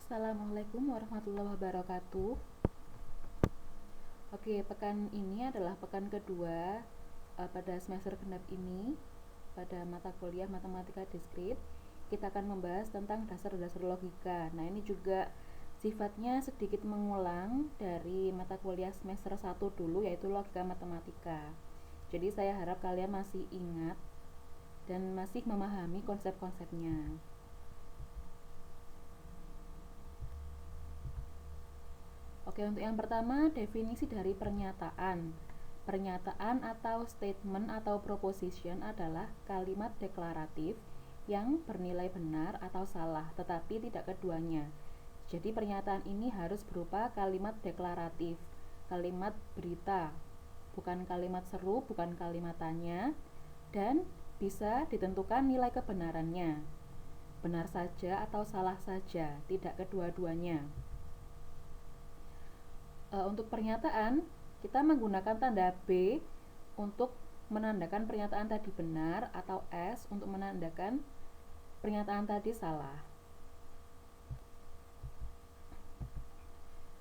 Assalamualaikum warahmatullahi wabarakatuh. Oke, pekan ini adalah pekan kedua pada semester genap ini. Pada mata kuliah matematika diskrit, kita akan membahas tentang dasar-dasar logika. Nah, ini juga sifatnya sedikit mengulang dari mata kuliah semester 1 dulu, yaitu logika matematika. Jadi saya harap kalian masih ingat dan masih memahami konsep-konsepnya. Oke, untuk yang pertama, definisi dari pernyataan. Pernyataan atau statement atau proposition adalah kalimat deklaratif yang bernilai benar atau salah, tetapi tidak keduanya. Jadi pernyataan ini harus berupa kalimat deklaratif, kalimat berita, bukan kalimat seru, bukan kalimat tanya, dan bisa ditentukan nilai kebenarannya. Benar saja atau salah saja, tidak kedua-duanya. Untuk pernyataan, kita menggunakan tanda B untuk menandakan pernyataan tadi benar atau S untuk menandakan pernyataan tadi salah.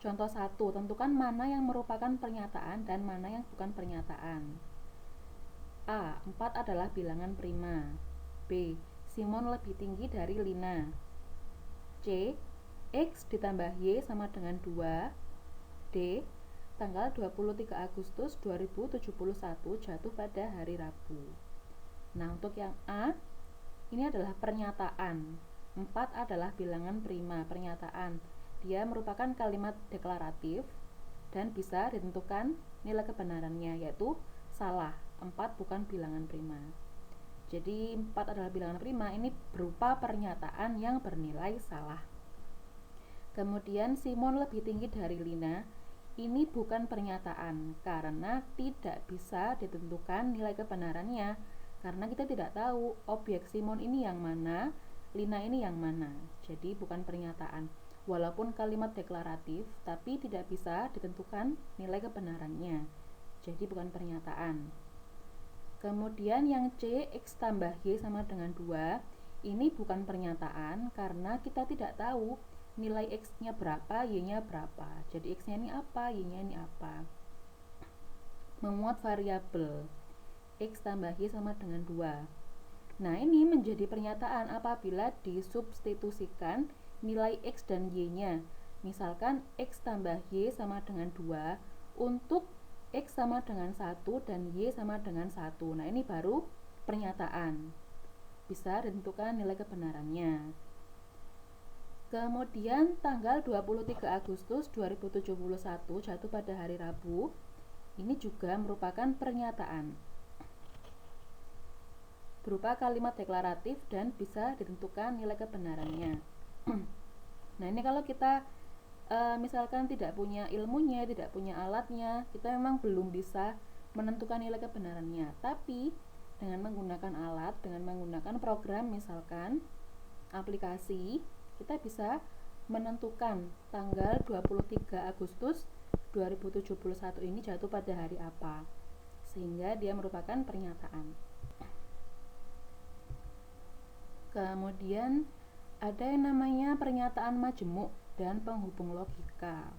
Contoh 1, tentukan mana yang merupakan pernyataan dan mana yang bukan pernyataan. A. 4 adalah bilangan prima. B. Simon lebih tinggi dari Lina. C. X ditambah Y sama dengan 2. D. Tanggal 23 Agustus 2071 jatuh pada hari Rabu. Nah, untuk yang A, ini adalah pernyataan. 4 adalah bilangan prima, pernyataan. Dia merupakan kalimat deklaratif dan bisa ditentukan nilai kebenarannya, yaitu salah. 4 bukan bilangan prima. Jadi 4 adalah bilangan prima, ini berupa pernyataan yang bernilai salah. Kemudian Simon lebih tinggi dari Lina. Ini bukan pernyataan karena tidak bisa ditentukan nilai kebenarannya, karena kita tidak tahu objek Simon ini yang mana, Lina ini yang mana. Jadi bukan pernyataan. Walaupun kalimat deklaratif, tapi tidak bisa ditentukan nilai kebenarannya. Jadi bukan pernyataan. Kemudian yang C, X tambah Y sama dengan 2, ini bukan pernyataan karena kita tidak tahu nilai X-nya berapa, Y-nya berapa. Jadi X-nya ini apa, Y-nya ini apa. Memuat variabel X tambah Y sama dengan 2. Nah, ini menjadi pernyataan apabila disubstitusikan nilai X dan Y-nya. Misalkan X tambah Y sama dengan 2 untuk X sama dengan 1 dan Y sama dengan 1. Nah, ini baru pernyataan. Bisa ditentukan nilai kebenarannya. Kemudian tanggal 23 Agustus 2071 jatuh pada hari Rabu. Ini juga merupakan pernyataan. Berupa kalimat deklaratif dan bisa ditentukan nilai kebenarannya. Nah, ini kalau kita misalkan tidak punya ilmunya, tidak punya alatnya, kita memang belum bisa menentukan nilai kebenarannya. Tapi dengan menggunakan alat, dengan menggunakan program, misalkan aplikasi, kita bisa menentukan tanggal 23 Agustus 2071 ini jatuh pada hari apa, sehingga dia merupakan pernyataan. Kemudian ada yang namanya pernyataan majemuk dan penghubung logika.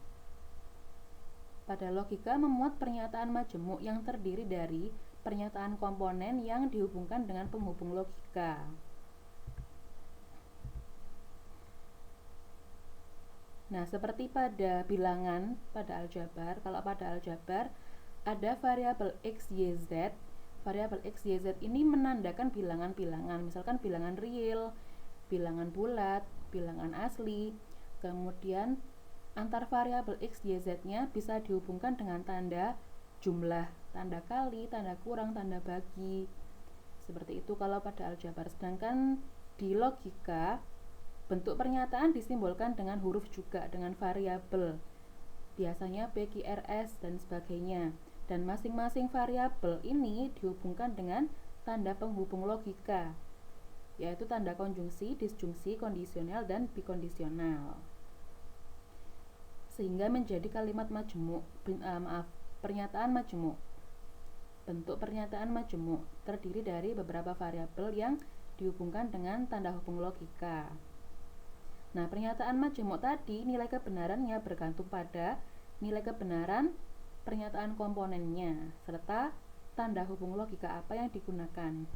Pada logika memuat pernyataan majemuk yang terdiri dari pernyataan komponen yang dihubungkan dengan penghubung logika. Nah, seperti pada bilangan, pada aljabar, kalau pada aljabar ada variabel X, Y, Z. Variabel X, Y, Z ini menandakan bilangan-bilangan, misalkan bilangan real, bilangan bulat, bilangan asli. Kemudian antar variabel X, Y, Z-nya bisa dihubungkan dengan tanda jumlah, tanda kali, tanda kurang, tanda bagi. Seperti itu kalau pada aljabar. Sedangkan di logika, bentuk pernyataan disimbolkan dengan huruf juga, dengan variabel. Biasanya PQRS dan sebagainya. Dan masing-masing variabel ini dihubungkan dengan tanda penghubung logika, yaitu tanda konjungsi, disjungsi, kondisional, dan bikondisional. Sehingga menjadi kalimat majemuk, pernyataan majemuk. Bentuk pernyataan majemuk terdiri dari beberapa variabel yang dihubungkan dengan tanda hubung logika. Nah, pernyataan majemuk tadi nilai kebenarannya bergantung pada nilai kebenaran pernyataan komponennya serta tanda hubung logika apa yang digunakan.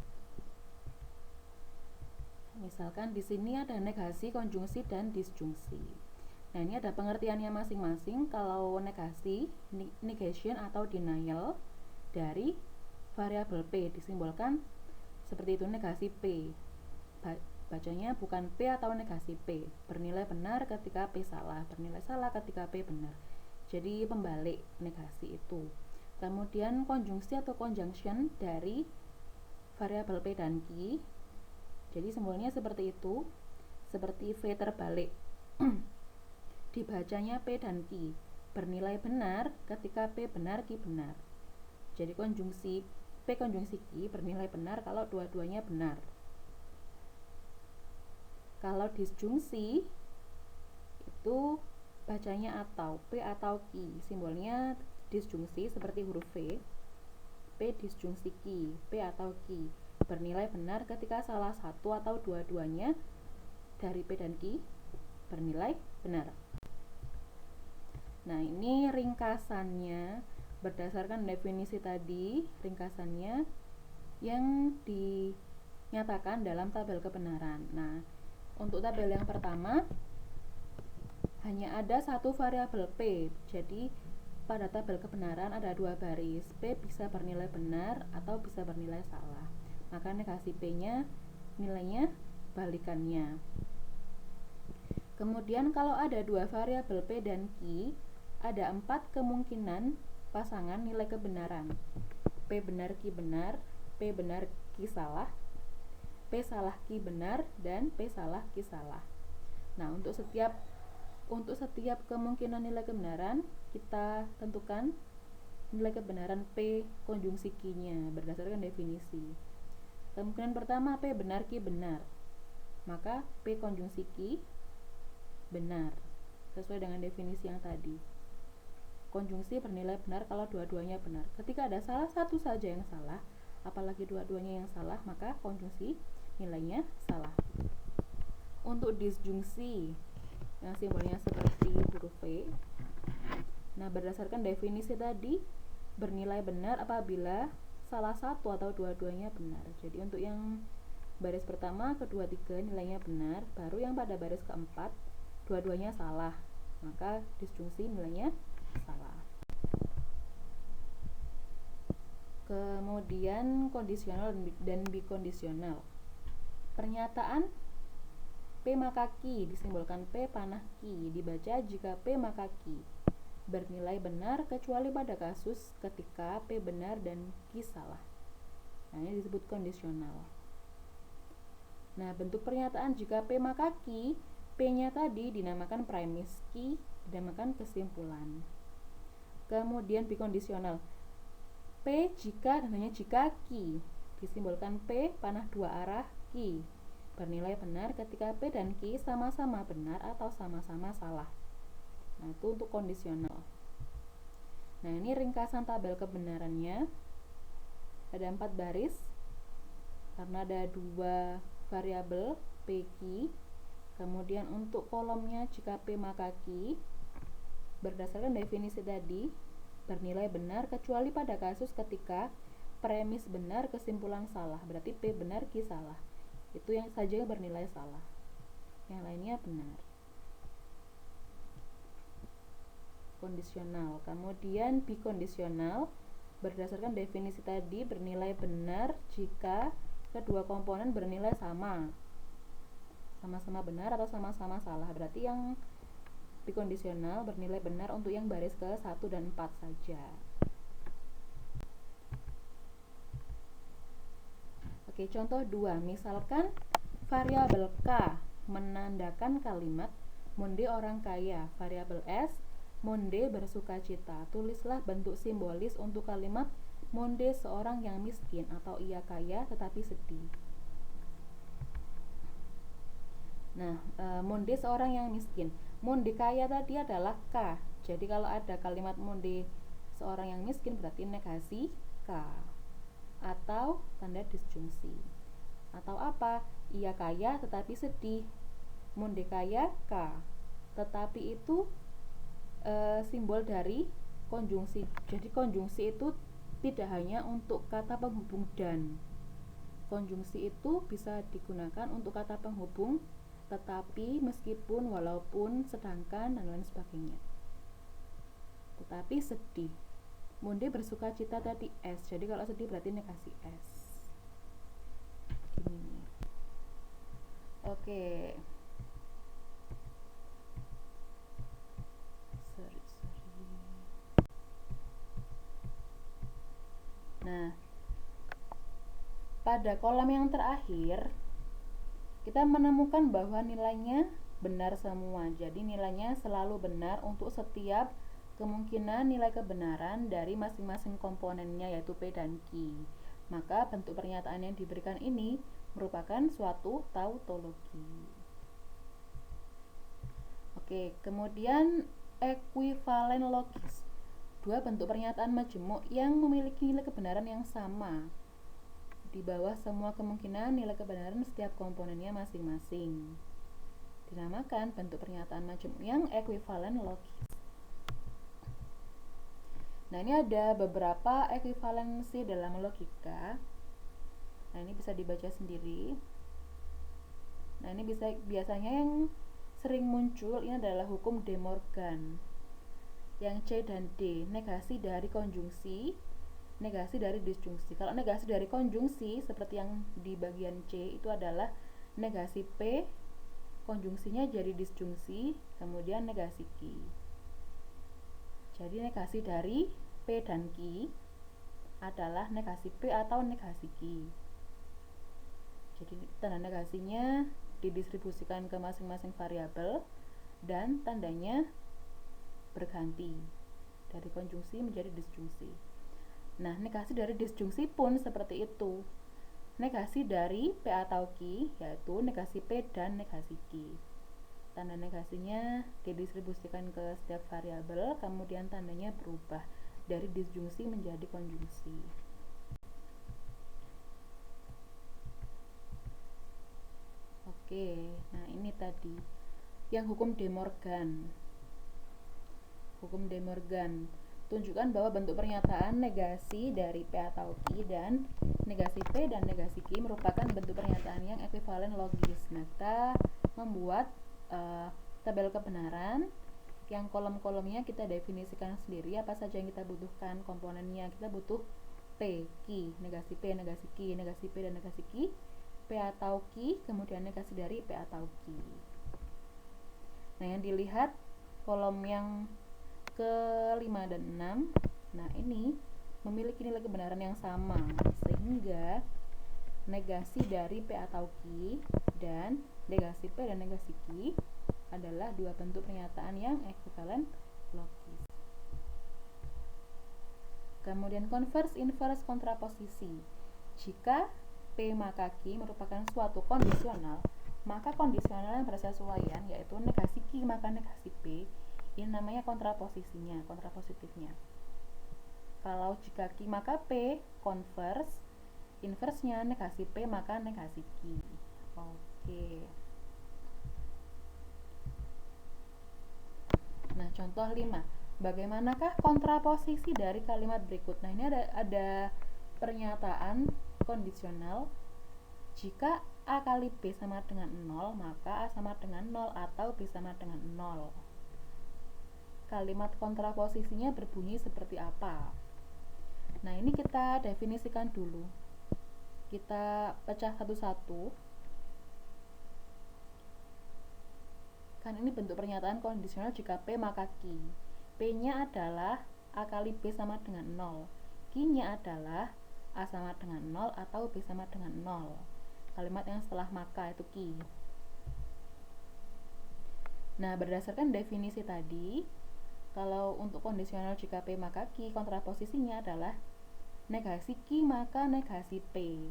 Misalkan di sini ada negasi, konjungsi, dan disjungsi. Nah, ini ada pengertiannya masing-masing. Kalau negasi, negation atau denial dari variabel P disimbolkan seperti itu, negasi P. Bacanya bukan P atau negasi P, bernilai benar ketika P salah, bernilai salah ketika P benar. Jadi pembalik negasi itu. Kemudian konjungsi atau conjunction dari variabel P dan Q. Jadi simbolnya seperti itu, seperti V terbalik. Dibacanya P dan Q, bernilai benar ketika P benar, Q benar. Jadi konjungsi P konjungsi Q bernilai benar kalau dua-duanya benar. Kalau disjungsi itu bacanya atau P atau Q, simbolnya disjungsi seperti huruf V. P disjungsi Q, P atau Q bernilai benar ketika salah satu atau dua-duanya dari P dan Q bernilai benar. Nah, ini ringkasannya berdasarkan definisi tadi, ringkasannya yang dinyatakan dalam tabel kebenaran. Nah, untuk tabel yang pertama hanya ada satu variabel P. Jadi pada tabel kebenaran ada dua baris. P bisa bernilai benar atau bisa bernilai salah. Maka negasi P-nya nilainya balikannya. Kemudian kalau ada dua variabel P dan Q, ada 4 kemungkinan pasangan nilai kebenaran. P benar Q benar, P benar Q salah, P salah Q benar, dan P salah Q salah. Nah, untuk setiap kemungkinan nilai kebenaran kita tentukan nilai kebenaran P konjungsi Q-nya berdasarkan definisi. Kemungkinan pertama P benar Q benar, maka P konjungsi Q benar sesuai dengan definisi yang tadi. Konjungsi bernilai benar kalau dua-duanya benar. Ketika ada salah satu saja yang salah, apalagi dua-duanya yang salah, maka konjungsi nilainya salah. Untuk disjungsi yang simbolnya seperti huruf V, nah berdasarkan definisi tadi bernilai benar apabila salah satu atau dua-duanya benar. Jadi untuk yang baris pertama, kedua, tiga nilainya benar, baru yang pada baris keempat dua-duanya salah, maka disjungsi nilainya salah. Kemudian kondisional dan bikondisional. Pernyataan P maka Q disimbolkan P panah Q dibaca jika P maka Q bernilai benar kecuali pada kasus ketika P benar dan Q salah. Nah, ini disebut kondisional. Nah, bentuk pernyataan jika P maka Q, P-nya tadi dinamakan premis, Q dinamakan kesimpulan. Kemudian bikondisional. P jika dan hanya jika Q disimbolkan P panah dua arah Q bernilai benar ketika P dan Q sama-sama benar atau sama-sama salah. Nah, itu untuk kondisional. Nah, ini ringkasan tabel kebenarannya. Ada 4 baris karena ada 2 variabel P, Q. Kemudian untuk kolomnya jika P maka Q berdasarkan definisi tadi bernilai benar kecuali pada kasus ketika premis benar kesimpulan salah, berarti P benar Q salah. Itu yang saja bernilai salah, yang lainnya benar. Kondisional. Kemudian bikondisional berdasarkan definisi tadi bernilai benar jika kedua komponen bernilai sama benar atau sama-sama salah. Berarti yang bikondisional bernilai benar untuk yang baris ke 1 dan 4 saja. Oke, contoh 2. Misalkan variabel K menandakan kalimat monde orang kaya, variabel S monde bersukacita. Tulislah bentuk simbolis untuk kalimat monde seorang yang miskin atau ia kaya tetapi sedih. Nah, monde seorang yang miskin. Monde kaya tadi adalah K. Jadi kalau ada kalimat monde seorang yang miskin berarti negasi K atau tanda disjungsi. Atau apa? Ia kaya tetapi sedih. Mondekaya K. Tetapi itu simbol dari konjungsi. Jadi konjungsi itu tidak hanya untuk kata penghubung dan. Konjungsi itu bisa digunakan untuk kata penghubung tetapi, meskipun, walaupun, sedangkan, dan lain sebagainya. Tetapi sedih. Monde bersuka cita tadi S. Jadi kalau sedih berarti negasi S. Gini. Oke. Sorry. Nah, pada kolom yang terakhir kita menemukan bahwa nilainya benar semua. Jadi nilainya selalu benar untuk setiap kemungkinan nilai kebenaran dari masing-masing komponennya, yaitu P dan Q. Maka bentuk pernyataan yang diberikan ini merupakan suatu tautologi. Oke, kemudian ekuivalen logis. Dua bentuk pernyataan majemuk yang memiliki nilai kebenaran yang sama. Di bawah semua kemungkinan nilai kebenaran setiap komponennya masing-masing. Dinamakan bentuk pernyataan majemuk yang ekuivalen logis. Nah, ini ada beberapa ekuivalensi dalam logika. Nah, ini bisa dibaca sendiri. Nah, ini biasanya yang sering muncul ini adalah hukum De Morgan. Yang C dan D, negasi dari konjungsi, negasi dari disjungsi. Kalau negasi dari konjungsi seperti yang di bagian C itu adalah negasi P, konjungsinya jadi disjungsi, kemudian negasi Q. Jadi negasi dari P dan Q adalah negasi P atau negasi Q. Jadi tanda negasinya didistribusikan ke masing-masing variabel dan tandanya berganti dari konjungsi menjadi disjungsi. Nah, negasi dari disjungsi pun seperti itu. Negasi dari P atau Q yaitu negasi P dan negasi Q. Tanda negasinya didistribusikan ke setiap variabel, kemudian tandanya berubah dari disjungsi menjadi konjungsi. Oke, nah ini tadi yang hukum De Morgan. Hukum De Morgan tunjukkan bahwa bentuk pernyataan negasi dari P atau Q dan negasi P dan negasi Q merupakan bentuk pernyataan yang ekuivalen logis. Nah, kita membuat tabel kebenaran yang kolom-kolomnya kita definisikan sendiri apa saja yang kita butuhkan komponennya. Kita butuh P, Q, negasi P, negasi Q, negasi P dan negasi Q, P atau Q, kemudian negasi dari P atau Q. Nah, yang dilihat kolom yang ke-5 dan 6, nah ini memiliki nilai kebenaran yang sama, sehingga negasi dari P atau Q dan negasi P dan negasi Q adalah dua bentuk pernyataan yang ekuivalen logis. Kemudian konvers inverse kontraposisi. Jika P maka Q merupakan suatu kondisional, maka kondisional yang bersesuaian yaitu negasi Q maka negasi P, ini namanya kontraposisinya, kontrapositifnya. Kalau jika Q maka P, konvers, inversnya negasi P maka negasi Q. Oke. Nah, contoh 5. Bagaimanakah kontraposisi dari kalimat berikut? Nah, ini ada pernyataan kondisional. Jika A kali B sama dengan 0, maka A sama dengan 0 atau B sama dengan 0. Kalimat kontraposisinya berbunyi seperti apa? Nah, ini kita definisikan dulu. Kita pecah satu-satu. Kan ini bentuk pernyataan kondisional jika P maka Q. P-nya adalah A kali B sama dengan 0. Q-nya adalah A sama dengan 0 atau B sama dengan 0. Kalimat yang setelah maka itu Q. Nah, berdasarkan definisi tadi, kalau untuk kondisional jika P maka Q, kontraposisinya adalah negasi Q maka negasi P.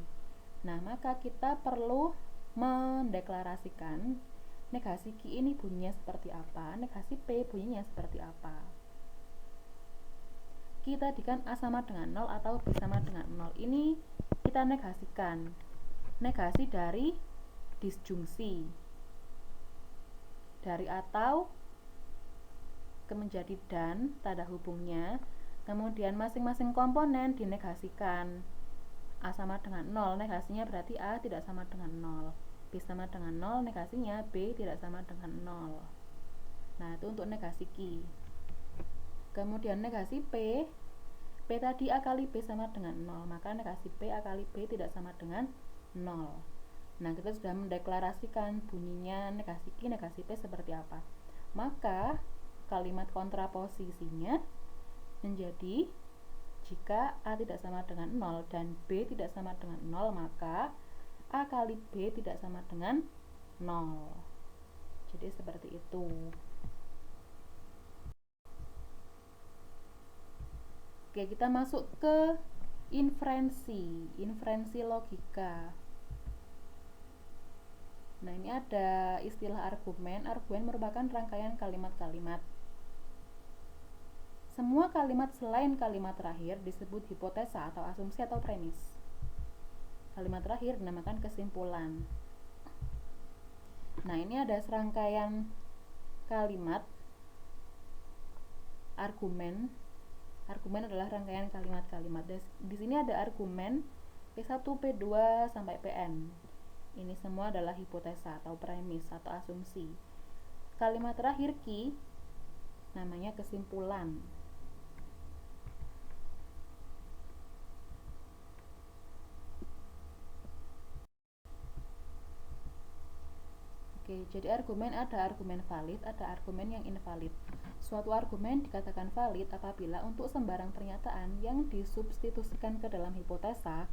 Nah, maka kita perlu mendeklarasikan negasi Q ini bunyinya seperti apa, negasi P bunyinya seperti apa. Q tadi kan A sama dengan 0 atau B sama dengan 0. Ini kita negasikan. Negasi dari disjungsi. dari atau ke menjadi dan, tanda hubungnya. Kemudian masing-masing komponen dinegasikan. A sama dengan 0, negasinya berarti A tidak sama dengan 0. B sama dengan 0, negasinya B tidak sama dengan 0. Nah, itu untuk negasi Q. Kemudian negasi P, P tadi A kali B sama dengan 0, maka negasi P A kali B tidak sama dengan 0. Nah, kita sudah mendeklarasikan bunyinya negasi Q, negasi P seperti apa. Maka kalimat kontraposisinya menjadi jika A tidak sama dengan 0 dan B tidak sama dengan 0, maka A kali B tidak sama dengan 0. Jadi seperti itu. Oke, kita masuk ke inferensi logika. Nah, ini ada istilah argumen. Argumen merupakan rangkaian kalimat-kalimat. Semua kalimat selain kalimat terakhir disebut hipotesa atau asumsi atau premis. Kalimat terakhir dinamakan kesimpulan. Nah, ini ada serangkaian kalimat argumen. Argumen adalah rangkaian kalimat-kalimat. Di sini ada argumen P1, P2 sampai Pn. Ini semua adalah hipotesa atau premis atau asumsi. Kalimat terakhir Q namanya kesimpulan. Oke, jadi argumen ada argumen valid, ada argumen yang invalid. Suatu argumen dikatakan valid apabila untuk sembarang pernyataan yang disubstitusikan ke dalam hipotesa,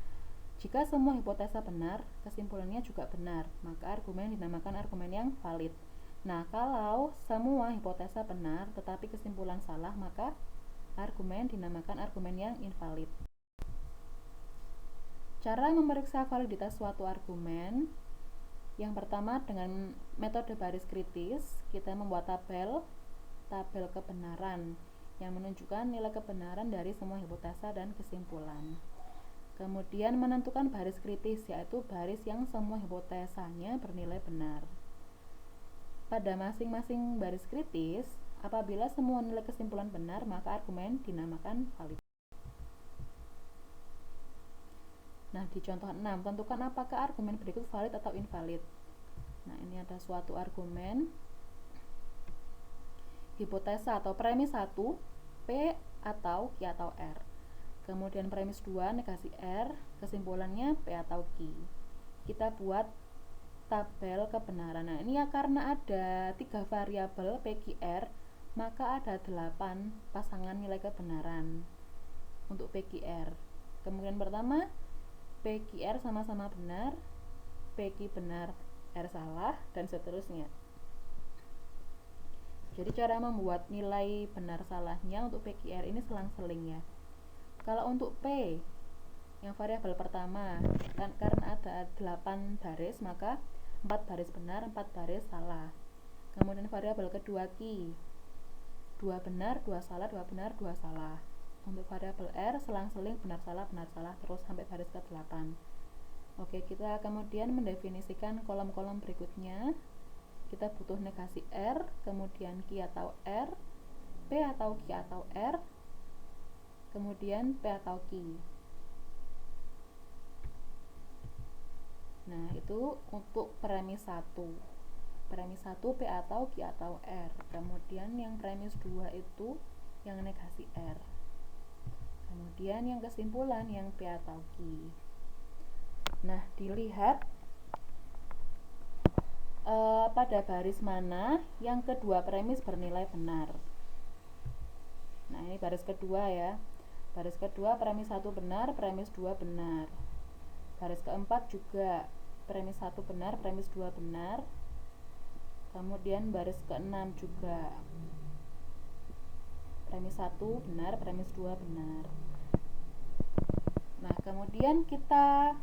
jika semua hipotesa benar, kesimpulannya juga benar, maka argumen dinamakan argumen yang valid. Nah, kalau semua hipotesa benar tetapi kesimpulan salah, maka argumen dinamakan argumen yang invalid. Cara memeriksa validitas suatu argumen, yang pertama dengan metode baris kritis, kita membuat tabel kebenaran yang menunjukkan nilai kebenaran dari semua hipotesa dan kesimpulan. Kemudian menentukan baris kritis, yaitu baris yang semua hipotesanya bernilai benar. Pada masing-masing baris kritis, apabila semua nilai kesimpulan benar, maka argumen dinamakan valid. Nah, di contoh 6, tentukan apakah argumen berikut valid atau invalid. Nah, ini ada suatu argumen hipotesa atau premis 1, P atau Q atau R. Kemudian premis 2, negasi R, kesimpulannya P atau Q. Kita buat tabel kebenaran. Nah, ini ya karena ada 3 variabel P, Q, R, maka ada 8 pasangan nilai kebenaran untuk P, Q, R. Kemudian pertama, P, Q, R sama-sama benar, P, Q benar, R salah, dan seterusnya. Jadi cara membuat nilai benar salahnya untuk P, Q, R ini selang-seling ya. Kalau untuk P, yang variabel pertama, kan karena ada 8 baris, maka 4 baris benar, 4 baris salah. Kemudian variabel kedua Q, 2 benar, 2 salah, 2 benar, 2 salah. Untuk variabel R, selang-seling benar salah terus sampai baris ke-8. Oke, kita kemudian mendefinisikan kolom-kolom berikutnya. Kita butuh negasi R, kemudian Q atau R, P atau Q atau R, kemudian P atau Q. Nah, itu untuk premis 1. Premis 1 P atau Q atau R. Kemudian yang premis 2 itu yang negasi R. Kemudian yang kesimpulan yang P atau Q. Nah, dilihat pada baris mana yang kedua premis bernilai benar. Nah, ini baris kedua ya. Baris kedua premis 1 benar, premis 2 benar. Baris keempat juga premis 1 benar, premis 2 benar. Kemudian baris ke-6 juga premis 1 benar, premis 2 benar. Nah, kemudian kita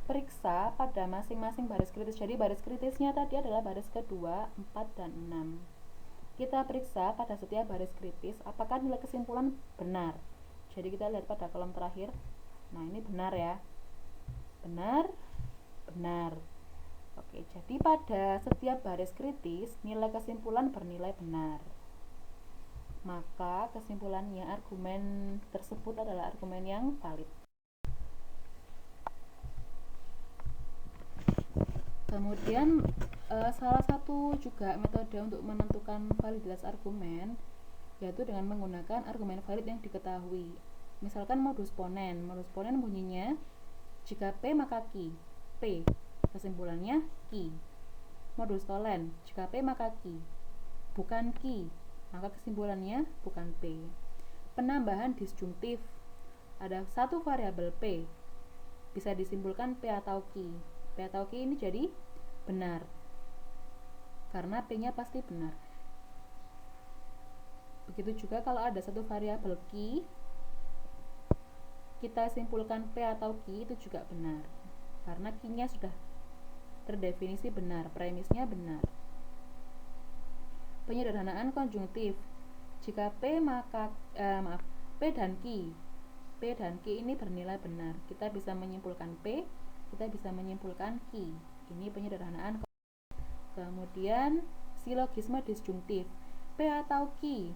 periksa pada masing-masing baris kritis. Jadi baris kritisnya tadi adalah baris kedua, 4 dan 6. Kita periksa pada setiap baris kritis apakah nilai kesimpulan benar. Jadi kita lihat pada kolom terakhir. Nah, ini benar ya. Benar, benar. Oke. Oke, jadi pada setiap baris kritis nilai kesimpulan bernilai benar. Maka kesimpulannya argumen tersebut adalah argumen yang valid. Kemudian salah satu juga metode untuk menentukan validitas argumen yaitu dengan menggunakan argumen valid yang diketahui. Misalkan modus ponen. Modus ponen bunyinya jika P maka Q. P kesimpulannya Q. Modus tolen, jika P maka Q. Bukan Q, maka kesimpulannya bukan P. Penambahan disjungtif. Ada satu variabel P. Bisa disimpulkan P atau Q. P atau Q ini jadi benar. Karena P-nya pasti benar. Begitu juga kalau ada satu variabel Q, kita simpulkan P atau Q itu juga benar. Karena Q-nya sudah terdefinisi benar, premisnya benar. Penyederhanaan konjungtif. Jika P maka P dan Q. P dan Q ini bernilai benar. Kita bisa menyimpulkan P, kita bisa menyimpulkan Q. Ini penyederhanaan. Kemudian silogisme disjungtif. P atau Q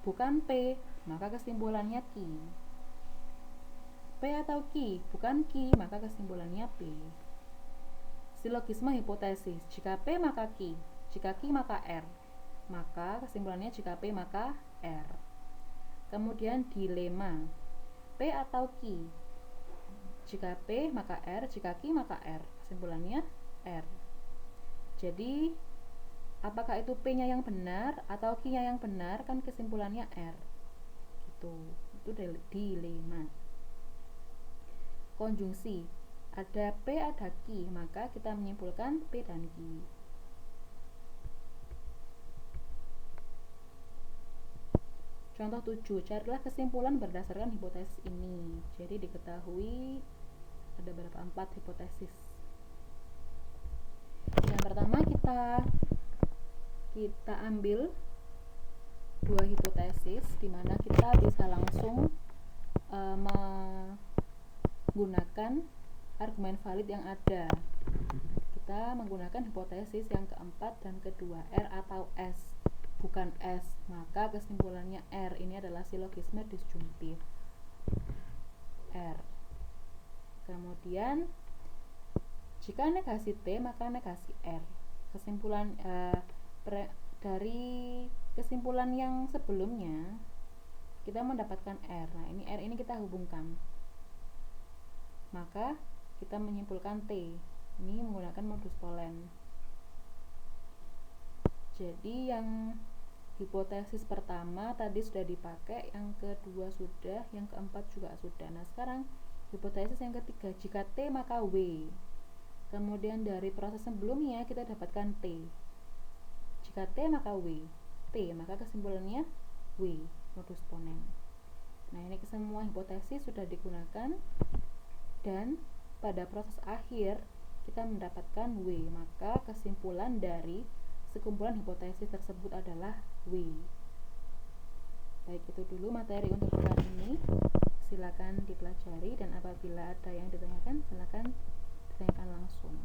bukan P, maka kesimpulannya Q. P atau Q bukan Q, maka kesimpulannya P. Silogisme hipotesis. Jika P maka Q, jika Q maka R, maka kesimpulannya jika P maka R. Kemudian dilema. P atau Q. Jika P maka R, jika Q maka R. Kesimpulannya R. Jadi apakah itu P-nya yang benar atau Q-nya yang benar? Kan kesimpulannya R. Gitu. Itu dilema. Konjungsi. Ada P, ada Q, maka kita menyimpulkan P dan Q. Contoh 7, carilah kesimpulan berdasarkan hipotesis ini. Jadi diketahui ada berapa? 4 hipotesis. Yang pertama kita ambil 2 hipotesis di mana kita bisa langsung menggunakan argumen valid yang ada. Kita menggunakan hipotesis yang keempat dan kedua, R atau S, bukan S, maka kesimpulannya R. Ini adalah silogisme disjungtif R. Kemudian jika negasi T maka negasi R. Kesimpulan dari kesimpulan yang sebelumnya kita mendapatkan R. Nah, ini R ini kita hubungkan, maka kita menyimpulkan T. Ini menggunakan modus tolen. Jadi yang hipotesis pertama tadi sudah dipakai, yang kedua sudah, yang keempat juga sudah. Nah, sekarang hipotesis yang ketiga, jika T maka W. Kemudian dari proses sebelumnya kita dapatkan T. Jika T maka W. T, maka kesimpulannya W, modus ponen. Nah, ini semua hipotesis sudah digunakan dan pada proses akhir kita mendapatkan W, maka kesimpulan dari sekumpulan hipotesis tersebut adalah W. Baik, itu dulu materi untuk pekan ini. Silakan dipelajari dan apabila ada yang ditanyakan silakan ditanyakan langsung.